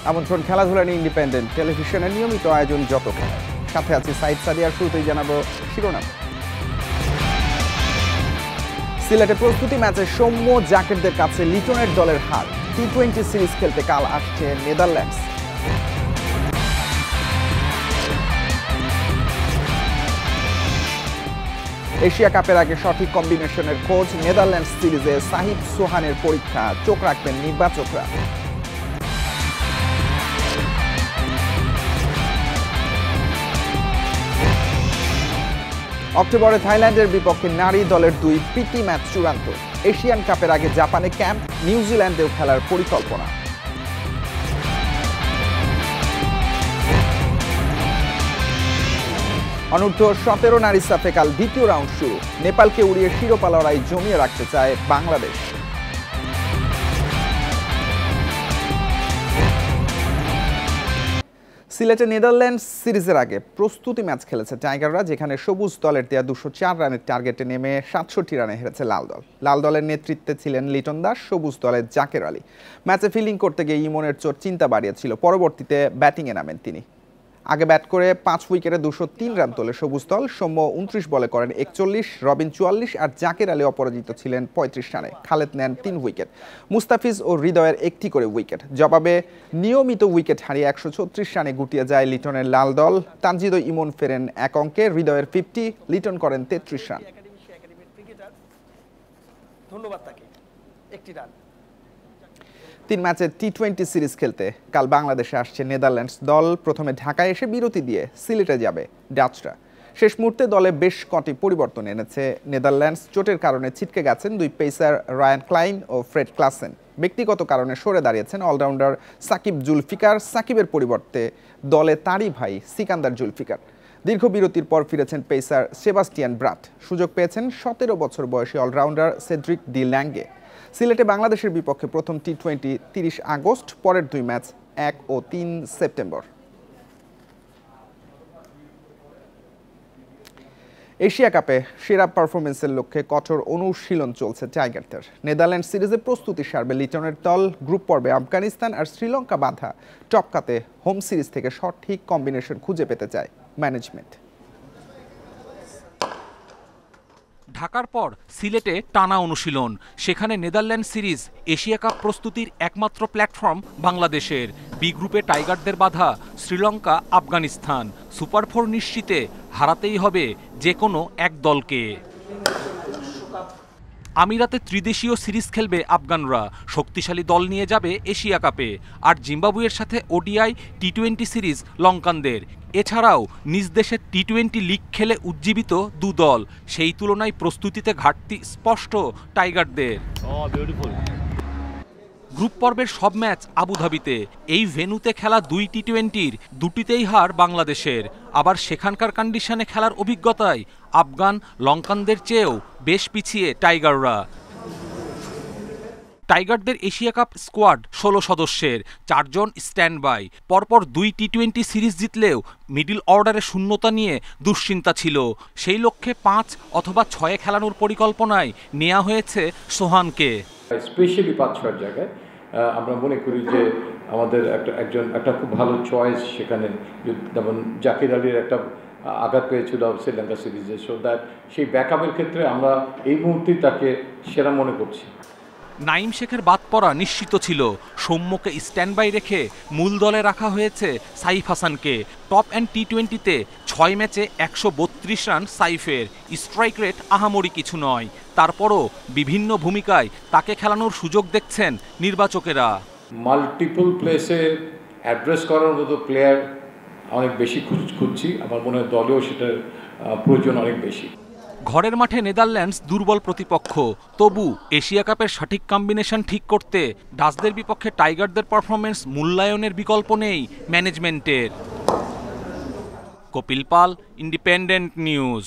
আমন্ত্রণ খেলাধুলা নিয়ে ইন্ডিপেন্ডেন্ট টেলিভিশনের নিয়মিত আয়োজন যত খেলা। সাথে আছি সাইদ সাদিয়ার। শুরুতেই জানাবো শিরোনাম। সিলেটে প্রস্তুতি ম্যাচে সৌম্য জাকেরদের কাছে লিটনের দলের হার। টি-20 সিরিজ খেলতে কাল আসছে নেদারল্যান্ডস। এশিয়া কাপের আগে সঠিক কম্বিনেশনের খোঁজ। নেদারল্যান্ডস সিরিজে সাহিব সোহানের পরীক্ষা, চোখ রাখবেন নির্বাচকরা। অক্টোবরে থাইল্যান্ডের বিপক্ষে নারী দলের 2 প্রীতি ম্যাচ চূড়ান্ত। এশিয়ান কাপের আগে জাপানে ক্যাম্প, নিউজিল্যান্ডেও খেলার পরিকল্পনা। অনূর্ধ্ব-17 নারী সাফে কাল দ্বিতীয় রাউন্ড শুরু। নেপালকে উড়িয়ে শিরোপা লড়াই জমিয়ে রাখতে চায় বাংলাদেশ। সিলেটে নেদারল্যান্ডস সিরিজের আগে প্রস্তুতি ম্যাচ খেলেছে টাইগাররা, যেখানে সবুজ দলের দেয়া 204 রানের টার্গেটে নেমে 67 রানে হেরেছে লাল দল। লাল দলের নেতৃত্বে ছিলেন লিটন দাস, সবুজ দলের জাকের আলী। ম্যাচে ফিল্ডিং করতে গিয়ে ইমনের চোট চিন্তা বাড়িয়েছিল। পরবর্তীতে ব্যাটিংয়ে নামেন তিনি। আগে ব্যাট করে 5 উইকেটে 203 রান তোলে সবুজ দল। সৌম্য 29 বলে করেন 41, রবিন 44 আর জাকের আলী অপরাজিত ছিলেন 35 রানে। খালেদ নেন 3 উইকেট। মুস্তাফিজ ও হৃদয়ের 1টি করে উইকেট। জবাবে নিয়মিত উইকেট হারিয়ে 136 রানে গুটিয়ে যায় লিটনের লাল দল। তানজিদ ও ইমন ফেরেন 1 অঙ্কে, হৃদয়ের 50, লিটন করেন 33 রান। ধন্যবাদ তাকে। 1টি রান। 3 ম্যাচের টি-20 সিরিজ খেলতে কাল বাংলাদেশে আসছে নেদারল্যান্ডস দল। প্রথমে ঢাকায় এসে বিরতি দিয়ে সিলেটে যাবে ডাচরা। শেষ মুহূর্তে দলে বেশ কটি পরিবর্তন এনেছে নেদারল্যান্ডস। চোটের কারণে ছিটকে গেছেন 2 পেসার রায়ান ক্লাইন ও ফ্রেড ক্লাসেন। ব্যক্তিগত কারণে সরে দাঁড়িয়েছেন অলরাউন্ডার সাকিব জুলফিকার। সাকিবের পরিবর্তে দলে তারই ভাই সিকান্দার জুলফিকার। দীর্ঘ বিরতির পর ফিরেছেন পেসার সেবাস্টিয়ান ব্রাট। সুযোগ পেয়েছেন 17 বছর বয়সী অলরাউন্ডার সেড্রিক ডি ল্যাঙ্গে। সিলেটে বাংলাদেশের বিপক্ষে প্রথম টি-20 30 আগস্ট, পরের 2 ম্যাচ 1 ও 3 সেপ্টেম্বর। এশিয়া কাপে সেরা পারফরমেন্সের লক্ষ্যে কঠোর অনুশীলন চলছে টাইগারদের। নেদারল্যান্ড সিরিজে প্রস্তুতি সারবে লিটনের দল। গ্রুপ পর্বে আফগানিস্তান আর শ্রীলঙ্কা বাধা টপকাতে হোম সিরিজ থেকে সঠিক কম্বিনেশন খুঁজে পেতে চায় ম্যানেজমেন্ট। ঢাকার পর সিলেটে টানা অনুশীলন। সেখানে নেদারল্যান্ড সিরিজ এশিয়া কাপ প্রস্তুতির একমাত্র প্ল্যাটফর্ম বাংলাদেশের। বি গ্রুপে টাইগারদের বাধা শ্রীলঙ্কা, আফগানিস্তান। সুপার 4 নিশ্চিতে হারাতেই হবে যে কোনো এক দলকে। আমিরাতে ত্রিদেশীয় সিরিজ খেলবে আফগানরা। শক্তিশালী দল নিয়ে যাবে এশিয়া কাপে। আর জিম্বাবুয়ের সাথে ওডিআই টি-20 সিরিজ লঙ্কানদের। এছাড়াও নিজ দেশের টি-20 লিগ খেলে উজ্জীবিত 2 দল। সেই তুলনায় প্রস্তুতিতে ঘাটতি স্পষ্ট টাইগারদের। গ্রুপ পর্বের সব ম্যাচ আবুধাবিতে। এই ভেন্যুতে খেলা 2 টি-20-র 2টিতেই হার বাংলাদেশের। আবার সেখানকার কন্ডিশনে খেলার অভিজ্ঞতায় আফগান লঙ্কানদের চেয়েও বেশ পিছিয়ে টাইগাররা। টাইগারদের এশিয়া কাপ স্কোয়াড 16 সদস্যের, 4 জন স্ট্যান্ড বাই। পরপর 2 টি-20 সিরিজ জিতলেও মিডল অর্ডারে শূন্যতা নিয়ে দুশ্চিন্তা ছিল। সেই লক্ষ্যে 5 অথবা 6 খেলানোর পরিকল্পনায় নেওয়া হয়েছে সোহানকে। স্পেশালি 5-6 জায়গায় আমরা মনে করি যে আমাদের একটা খুব ভালো চয়েস সেখানে। যেমন জাকির আলীর একটা আঘাত পেয়েছিল শ্রীলঙ্কা সিরিজে, সো দ্যাট সেই ব্যাকআপের ক্ষেত্রে আমরা এই মুহূর্তেই তাকে সেরা মনে করছি। নাইম শেখের বাদ পড়া নিশ্চিত ছিল। সৌম্যকে স্ট্যান্ড বাই রেখে মূল দলে রাখা হয়েছে সাইফ হাসানকে। টপ অ্যান্ড টি-20-তে 6 ম্যাচে 132 রান সাইফের। স্ট্রাইক রেট আহামরি কিছু নয়। তারপরও বিভিন্ন ভূমিকায় তাকে খেলানোর সুযোগ দেখছেন নির্বাচকেরা। মাল্টিপল প্লেসে অ্যাড্রেস করার মতো প্লেয়ার অনেক বেশি খুঁজছি। আমার মনে হয় দলেও সেটার প্রয়োজন অনেক বেশি। ঘরের মাঠে নেদারল্যান্ডস দুর্বল প্রতিপক্ষ। তবু এশিয়া কাপের সঠিক কম্বিনেশন ঠিক করতে ডাচদের বিপক্ষে টাইগারদের পারফরমেন্স মূল্যায়নের বিকল্প নেই ম্যানেজমেন্টের। কপিল পাল, ইন্ডিপেন্ডেন্ট নিউজ।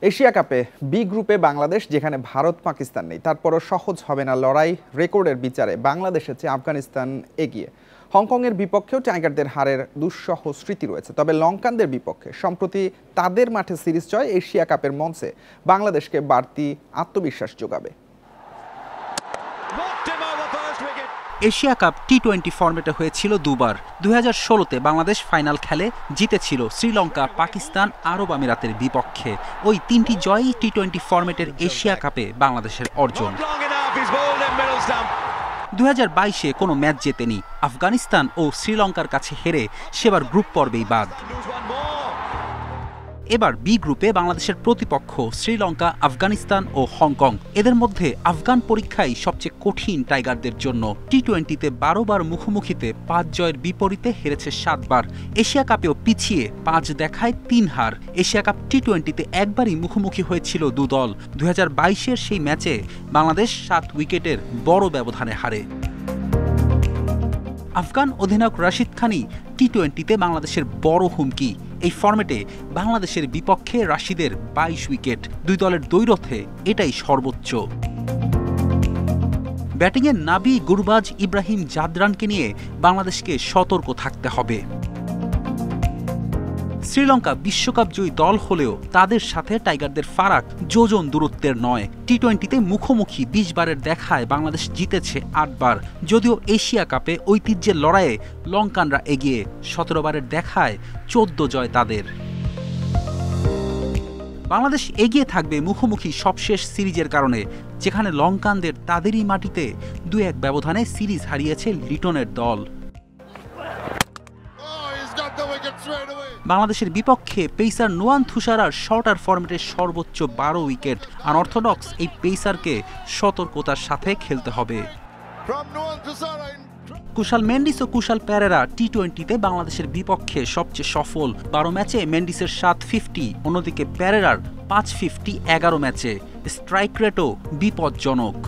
এশিয়া কাপে বি গ্রুপে বাংলাদেশ, যেখানে ভারত পাকিস্তান নেই। তারপরও সহজ হবে না লড়াই। রেকর্ডের বিচারে বাংলাদেশের চেয়ে আফগানিস্তান এগিয়ে। হংকংয়ের বিপক্ষেও টাইগারদের হারের দুঃসহ স্মৃতি রয়েছে। তবে লঙ্কানদের বিপক্ষে সম্প্রতি তাদের মাঠে সিরিজ জয় এশিয়া কাপের মঞ্চে বাংলাদেশকে বাড়তি আত্মবিশ্বাস যোগাবে। এশিয়া কাপ টি-20 ফরম্যাটে হয়েছিল দুবার। 2016-তে বাংলাদেশ ফাইনাল খেলে জিতেছিল শ্রীলঙ্কা, পাকিস্তান, আরব আমিরাতের বিপক্ষে। ওই 3টি জয়ই টি-20 ফরম্যাটের এশিয়া কাপে বাংলাদেশের অর্জন। 2022-এ কোনো ম্যাচ জেতেনি। আফগানিস্তান ও শ্রীলঙ্কার কাছে হেরে সেবার গ্রুপ পর্বেই বাদ। এবার বি গ্রুপে বাংলাদেশের প্রতিপক্ষ শ্রীলঙ্কা, আফগানিস্তান ও হংকং। এদের মধ্যে আফগান পরীক্ষাই সবচেয়ে কঠিন টাইগারদের জন্য। টি-20-তে 12 বার মুখোমুখিতে 5 জয়ের বিপরীতে হেরেছে 7 বার। এশিয়া কাপেও পিছিয়ে 5 দেখায় 3 হার। এশিয়া কাপ টি-20-তে একবারই মুখোমুখি হয়েছিল দু দল। 2022-এর সেই ম্যাচে বাংলাদেশ 7 উইকেটের বড় ব্যবধানে হারে। আফগান অধিনায়ক রাশিদ খানই টি-20-তে বাংলাদেশের বড় হুমকি। এই ফরম্যাটে বাংলাদেশের বিপক্ষে রাশিদের 22 উইকেট। দুই দলের দ্বৈরথে এটাই সর্বোচ্চ। ব্যাটিংয়ে নাবি, গুরবাজ, ইব্রাহিম, জাদরানকে নিয়ে বাংলাদেশকে সতর্ক থাকতে হবে। শ্রীলঙ্কা বিশ্বকাপ জয়ী দল হলেও তাদের সাথে টাইগারদের ফারাক যোজন দূরত্বের নয়। টি-20-তে মুখোমুখি 20 বারের দেখায় বাংলাদেশ জিতেছে 8 বার। যদিও এশিয়া কাপে ঐতিহ্যের লড়াইয়ে লঙ্কানরা এগিয়ে, 17 বারের দেখায় 14 জয় তাদের। বাংলাদেশ এগিয়ে থাকবে মুখোমুখি সবশেষ সিরিজের কারণে, যেখানে লঙ্কানদের তাদেরই মাটিতে 2-1 ব্যবধানে সিরিজ হারিয়েছে লিটনের দল। বাংলাদেশের বিপক্ষে পেসার নোয়ান থুসারার শর্টার ফরম্যাটের সর্বোচ্চ 12 উইকেট। আনঅর্থোডক্স এই পেসারকে সতর্কতার সাথে খেলতে হবে। কুশাল মেন্ডিস ও কুশাল পেরেরা টি-20-তে বাংলাদেশের বিপক্ষে সবচেয়ে সফল। 12 ম্যাচে মেন্ডিসের 750, অন্যদিকে পেরেরার 550 11 ম্যাচে। স্ট্রাইক রেটও বিপজ্জনক।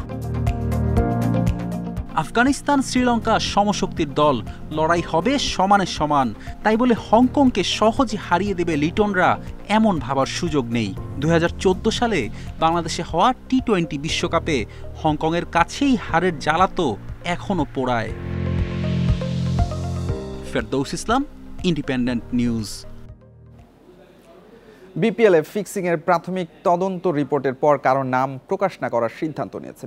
আফগানিস্তান, শ্রীলঙ্কা সমশক্তির দল, লড়াই হবে সমানে সমান। তাই বলে হংকংকে সহজে হারিয়ে দেবে লিটনরা এমন ভাবার সুযোগ নেই। 2014 সালে বাংলাদেশে হওয়া টি-20 বিশ্বকাপে হংকংয়ের কাছেই হারের জ্বালা তো এখনো পোড়ায়। ফেরদৌস ইসলাম, ইন্ডিপেন্ডেন্ট নিউজ। বিপিএলে ফিক্সিংয়ের প্রাথমিক তদন্ত রিপোর্টের পর কারো নাম প্রকাশ না করার সিদ্ধান্ত নিয়েছে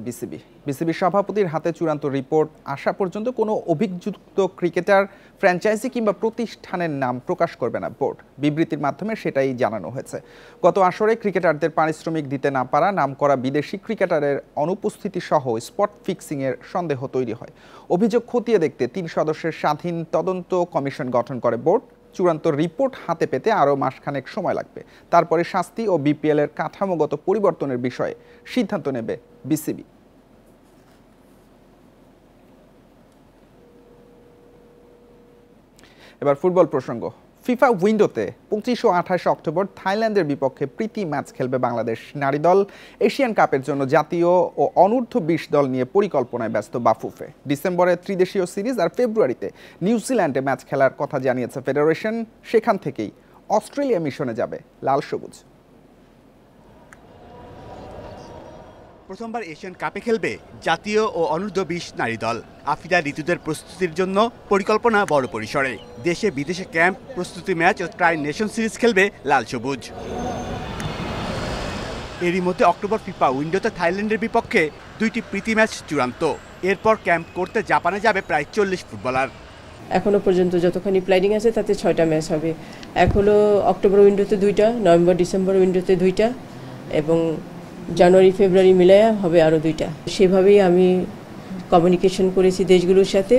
বিসিবি সভাপতির হাতে চূড়ান্ত রিপোর্ট আসা পর্যন্ত কোনো অভিযুক্ত ক্রিকেটার, ফ্র্যাঞ্চাইজি কিংবা প্রতিষ্ঠানের নাম প্রকাশ করবে না বোর্ড। বিবৃতির মাধ্যমে সেটাই জানানো হয়েছে। গত আসরে ক্রিকেটারদের পারিশ্রমিক দিতে না পারা, নামকরা বিদেশি ক্রিকেটারের অনুপস্থিতি সহ স্পট ফিক্সিংয়ের সন্দেহ তৈরি হয়। অভিযোগ খতিয়ে দেখতে 3 সদস্যের স্বাধীন তদন্ত কমিশন গঠন করে বোর্ড। চূড়ান্ত রিপোর্ট হাতে পেতে আরও মাসখানেক সময় লাগবে। তারপরে শাস্তি ও বিপিএলের কাঠামোগত পরিবর্তনের বিষয়ে সিদ্ধান্ত নেবে বিসিবি। এবার ফুটবল প্রসঙ্গ। ফিফা উইন্ডোতে 25 ও 28 অক্টোবর থাইল্যান্ডের বিপক্ষে প্রীতি ম্যাচ খেলবে বাংলাদেশ নারী দল। এশিয়ান কাপের জন্য জাতীয় ও অনূর্ধ্ব 20 দল নিয়ে পরিকল্পনায় ব্যস্ত বাফুফে। ডিসেম্বরে ত্রিদেশীয় সিরিজ আর ফেব্রুয়ারিতে নিউজিল্যান্ডে ম্যাচ খেলার কথা জানিয়েছে ফেডারেশন। সেখান থেকেই অস্ট্রেলিয়া মিশনে যাবে লাল সবুজ। প্রথমবার এশিয়ান কাপে খেলবে জাতীয় ও অনূর্ধ্ব 20 নারী দল। আফিদা ঋতুদের প্রস্তুতির জন্য পরিকল্পনা বড় পরিসরে। দেশে বিদেশে ক্যাম্প, প্রস্তুতি ম্যাচ ও ট্রাই নেশন সিরিজ খেলবে লাল সবুজ। এরই মধ্যে অক্টোবর ফিফা উইন্ডোতে থাইল্যান্ডের বিপক্ষে 2টি প্রীতি ম্যাচ চূড়ান্ত। এরপর ক্যাম্প করতে জাপানে যাবে প্রায় 40 ফুটবলার। এখনো পর্যন্ত যতখানি প্ল্যানিং আছে তাতে 6টা ম্যাচ হবে। এখনো অক্টোবর উইন্ডোতে 2টা, নভেম্বর ডিসেম্বর উইন্ডোতে 2টা এবং জানুয়ারি ফেব্রুয়ারি মিলায়া হবে আরও 2টা। সেভাবেই আমি কমিউনিকেশন করেছি দেশগুলোর সাথে।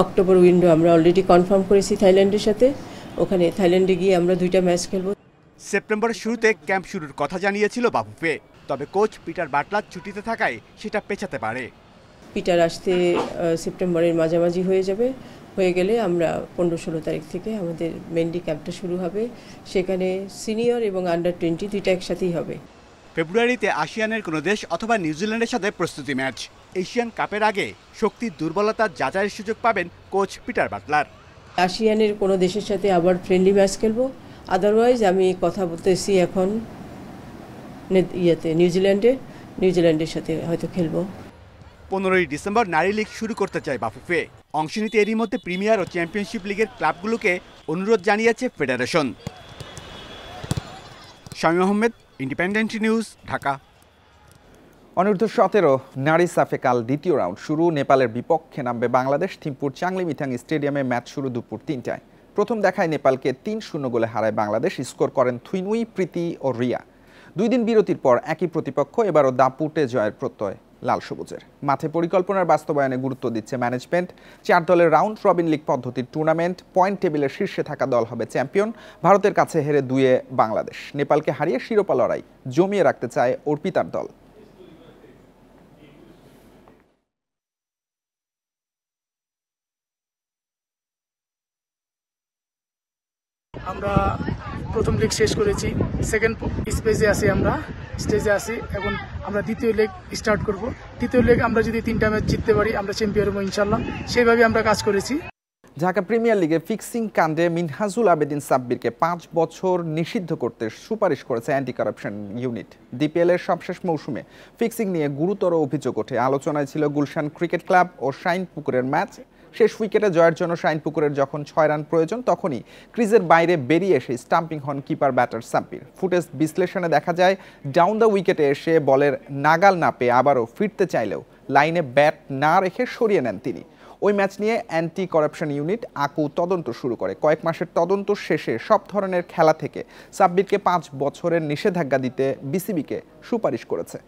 অক্টোবর উইন্ডো আমরা অলরেডি কনফার্ম করেছি থাইল্যান্ডের সাথে। ওখানে থাইল্যান্ডে গিয়ে আমরা 2টা ম্যাচ খেলব। সেপ্টেম্বরের শুরুতে ক্যাম্প শুরুর কথা জানিয়েছিল বাফুফে, তবে কোচ পিটার বাটলার ছুটিতে থাকায় সেটা পেছাতে পারে। পিটার আসতে সেপ্টেম্বরের মাঝামাঝি হয়ে গেলে আমরা 15-16 তারিখ থেকে আমাদের মেনলি ক্যাম্পটা শুরু হবে। সেখানে সিনিয়র এবং আন্ডার 20 দুইটা একসাথেই হবে। ফেব্রুয়ারিতে আসিয়ানের কোনো দেশ অথবা নিউজিল্যান্ডের সাথে প্রস্তুতি ম্যাচ। এশিয়ান কাপের আগে শক্তির দুর্বলতার যাচাইয়ের সুযোগ পাবেন কোচ পিটার বাটলার। আসিয়ানের কোনো দেশের সাথে আবার ফ্রেন্ডলি ম্যাচ খেলবো। আদারওয়াইজ আমি কথা বলতেছি এখন নিউজিল্যান্ডের সাথে হয়তো খেলবো। 15ই ডিসেম্বর নারী লীগ শুরু করতে চায় বাফুফে। অংশ নিতে এরই মধ্যে প্রিমিয়ার ও চ্যাম্পিয়নশিপ লিগের ক্লাবগুলোকে অনুরোধ জানিয়েছে federation. Shamim Ahmed, Independent News, Dhaka. অনূর্ধ্ব-17 নারী সাফে কাল দ্বিতীয় রাউন্ড শুরু। নেপালের বিপক্ষে নামবে বাংলাদেশ। থিম্পুর চাংলিমিথাং স্টেডিয়ামে ম্যাচ শুরু দুপুর 3টায়। প্রথম দেখায় নেপালকে 3-0 গোলে হারায় বাংলাদেশ। স্কোর করেন থুইনুই, প্রীতি ও রিয়া। 2 দিন বিরতির পর একই প্রতিপক্ষ, এবারও দাপুটে জয়ের প্রত্যয় লাল সবুজের। মাঠে পরিকল্পনার বাস্তবায়নে গুরুত্ব দিচ্ছে ম্যানেজমেন্ট। 4 দলের রাউন্ড রবিন লিগ পদ্ধতির টুর্নামেন্ট। পয়েন্ট টেবিলের শীর্ষে থাকা দল হবে চ্যাম্পিয়ন। ভারতের কাছে হেরে 2-এ বাংলাদেশ। নেপালকে হারিয়ে শিরোপা লড়াই জমিয়ে রাখতে চায় অর্পিতার দল। আমরা প্রথম লেগ শেষ করেছি, সেকেন্ড স্টেজে আছি। এখন আমরা দ্বিতীয় লেগ স্টার্ট করব। দ্বিতীয় লেগ আমরা যদি 3টা ম্যাচ জিততে পারি আমরা চ্যাম্পিয়ন হবো ইনশাল্লাহ। সেইভাবে আমরা কাজ করেছি। ঢাকা প্রিমিয়ার লিগে ফিক্সিং কাণ্ডে মিনহাজুল আবেদিন সাব্বিরকে 5 বছর নিষিদ্ধ করতে সুপারিশ করেছে অ্যান্টি কারাপশন ইউনিট। ডিপিএল এর সবশেষ মৌসুমে ফিক্সিং নিয়ে গুরুতর অভিযোগ ওঠে। আলোচনায় ছিল গুলশান ক্রিকেট ক্লাব ও শাইনপুকুরের ম্যাচ। শেষ উইকেটে জয়ের জন্য শাইনপুকুরের যখন 6 রান প্রয়োজন, তখনই ক্রিজের বাইরে বেরিয়ে এসে স্টাম্পিং হন কিপার ব্যাটার সাব্বির। ফুটেজ বিশ্লেষণে দেখা যায় ডাউন দ্য উইকেটে এসে বলের নাগাল না পেয়ে আবারও ফিরতে চাইলেও লাইনে ব্যাট না রেখে সরিয়ে নেন তিনি। ওই ম্যাচ নিয়ে অ্যান্টি করাপশন ইউনিট আকু তদন্ত শুরু করে। কয়েক মাসের তদন্ত শেষে সব ধরনের খেলা থেকে সাব্বিরকে 5 বছরের নিষেধাজ্ঞা দিতে বিসিবিকে সুপারিশ করেছে।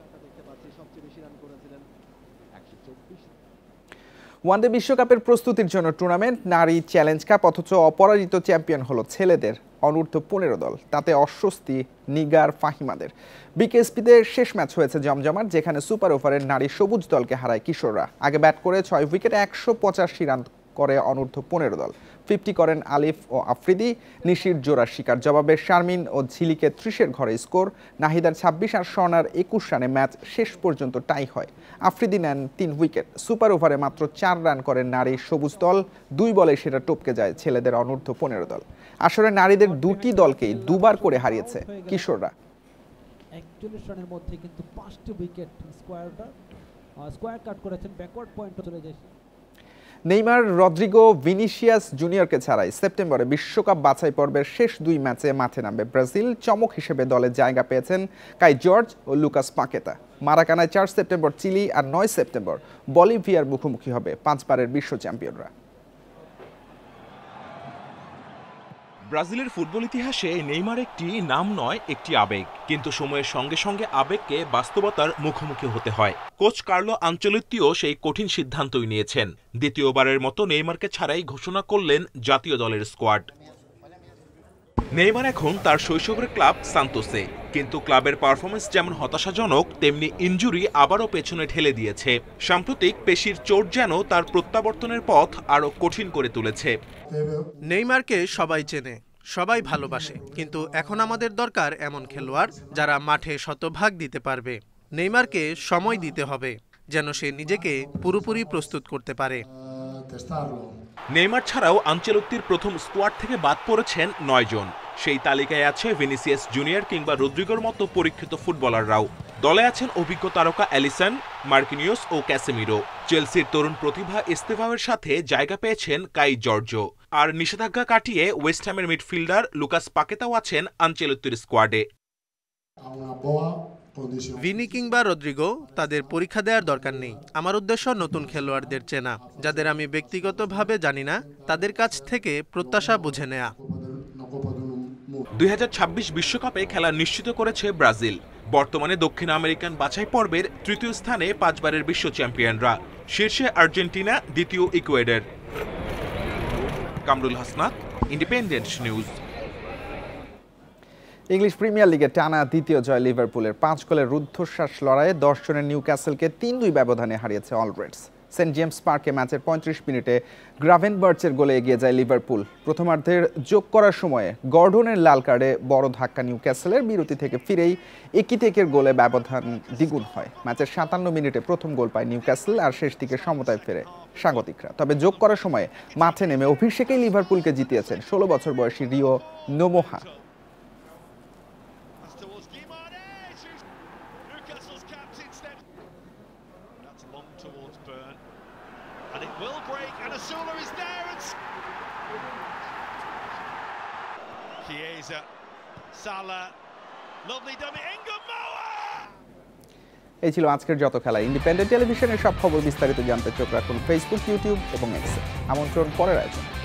ওয়ানডে বিশ্বকাপের প্রস্তুতির জন্য টুর্নামেন্ট নারী চ্যালেঞ্জ কাপ, অথচ অপরাজিত চ্যাম্পিয়ন হলো ছেলেদের অনূর্ধ্ব-15 দল। তাতে অস্বস্তি নিগার ফাহিমাদের। বিকেএসপিতে শেষ ম্যাচ হয়েছে জমজমাট, যেখানে সুপার ওভারের নারী সবুজ দলকে হারায় কিশোররা। আগে ব্যাট করে 6 উইকেটে 185 রান করে অনূর্ধ্ব-15 দল। 50 করেন আলিফ ও আফ্রিদি। নিশির জোড়া শিকার জবাবে শারমিন ও ঝিলিকে 30-এর ঘরে স্কোর। নাহিদার 26 আর স্বর্ণার 21 রানে ম্যাচ শেষ পর্যন্ত টাই হয়। আফ্রিদি নেন 3 উইকেট। সুপার ওভারে মাত্র 4 রান করেন নারী সবুজ দল। 2 বলে সেটা টপকে যায় ছেলেদের অনূর্ধ্ব-15 দল। আসলে নারীদের 2টি দলকেই 2বার করে হারিয়েছে কিশোররা। 41 রানের মধ্যে কিন্তু 5টি উইকেট স্কোয়ার কাট করেছেন। ব্যাকওয়ার্ড পয়েন্ট চলে যায়। নেইমার, রদ্রিগো, ভিনিসিয়াস জুনিয়রকে ছাড়াই সেপ্টেম্বরে বিশ্বকাপ বাছাই পর্বের শেষ 2 ম্যাচে মাঠে নামবে ব্রাজিল। চমক হিসেবে দলে জায়গা পেয়েছেন কাই জর্জ ও লুকাস পাকেতা। মারাকানায় 4 সেপ্টেম্বর চিলি আর 9 সেপ্টেম্বর বলিভিয়ার মুখোমুখি হবে 5 বারের বিশ্ব চ্যাম্পিয়নরা। ব্রাজিলের ফুটবল ইতিহাসে নেইমার একটি নাম নয়, একটি আবেগ। কিন্তু সময়ের সঙ্গে সঙ্গে আবেগকে বাস্তবতার মুখোমুখি হতে হয়। কোচ কার্লো আনচেলত্তিও সেই কঠিন সিদ্ধান্তই নিয়েছেন। দ্বিতীয়বারের মতো নেইমারকে ছাড়াই ঘোষণা করলেন জাতীয় দলের স্কোয়াড। নেইমার এখন তার শৈশবের ক্লাব সান্তোসে, কিন্তু ক্লাবের পারফরমেন্স যেমন হতাশাজনক, তেমনি ইনজুরি আবারও পেছনে ঠেলে দিয়েছে। সাম্প্রতিক পেশির চোট যেন তার প্রত্যাবর্তনের পথ আরও কঠিন করে তুলেছে। নেইমারকে সবাই চেনে, সবাই ভালোবাসে, কিন্তু এখন আমাদের দরকার এমন খেলোয়াড় যারা মাঠে শতভাগ দিতে পারবে। নেইমারকে সময় দিতে হবে যেন সে নিজেকে পুরোপুরি প্রস্তুত করতে পারে। নেইমার ছাড়াও আনচেলত্তির প্রথম স্কোয়াড থেকে বাদ পড়েছেন 9 জন। সেই তালিকায় আছে ভিনিসিয়াস জুনিয়র কিংবা রদ্রিগোর মতো পরীক্ষিত ফুটবলাররাও। দলে আছেন অভিজ্ঞ তারকা অ্যালিসন, মার্কিনিয়োস ও ক্যাসেমিরো। চেলসির তরুণ প্রতিভা এস্তেভাওয়ের সাথে জায়গা পেয়েছেন কাই জর্জো। আর নিষেধাজ্ঞা কাটিয়ে ওয়েস্ট হ্যামের মিডফিল্ডার লুকাস পাকেতাও আছেন আনচেলত্তির স্কোয়াডে। ভিনি কিংবা রদ্রিগো, তাদের পরীক্ষা দেওয়ার দরকার নেই। আমার উদ্দেশ্য নতুন খেলোয়াড়দের চেনা, যাদের আমি ব্যক্তিগতভাবে জানি না, তাদের কাছ থেকে প্রত্যাশা বুঝে নেয়া। 2026 বিশ্বকাপে খেলা নিশ্চিত করেছে ব্রাজিল। বর্তমানে দক্ষিণ আমেরিকান বাছাই পর্বের 3য় স্থানে 5 বারের বিশ্ব চ্যাম্পিয়নরা। শীর্ষে আর্জেন্টিনা, দ্বিতীয় Ecuador. Kamrul Hasnat, independent news. English premier লিগে টানা দ্বিতীয় জয় লিভারপুলের। 5 গোলের রুদ্ধশ্বাস লড়াইয়ে 10 জনের নিউক্যাসলকে 3-2 ব্যবধানে হারিয়েছে অল রেডস। সেন্ট জেমস পার্কে ম্যাচের 35 মিনিটে গ্রাভেনবার্চের গোলে এগিয়ে যায় লিভারপুল। প্রথমার্ধের যোগ করার সময়ে গর্ডনের লাল কার্ডে বড় ধাক্কা নিউক্যাসলের। বিরতি থেকে ফিরেই একিটেকের গোলে ব্যবধান দ্বিগুণ হয়। ম্যাচের 57 মিনিটে প্রথম গোল পায় নিউক্যাসল, আর শেষ দিকে সমতায় ফেরে স্বাগতিকরা। তবে যোগ করার সময়ে মাঠে নেমে অভিষেকেই লিভারপুলকে জিতিয়েছেন 16 বছর বয়সী রিও নোমোহা। এই ছিল আজকের যত খেলা। ইন্ডিপেন্ডেন্ট টেলিভিশনের সব খবর বিস্তারিত জানতে চোখ রাখুন ফেসবুক, ইউটিউব এবং এক্সে। আমন্ত্রণ পরের আয়োজন।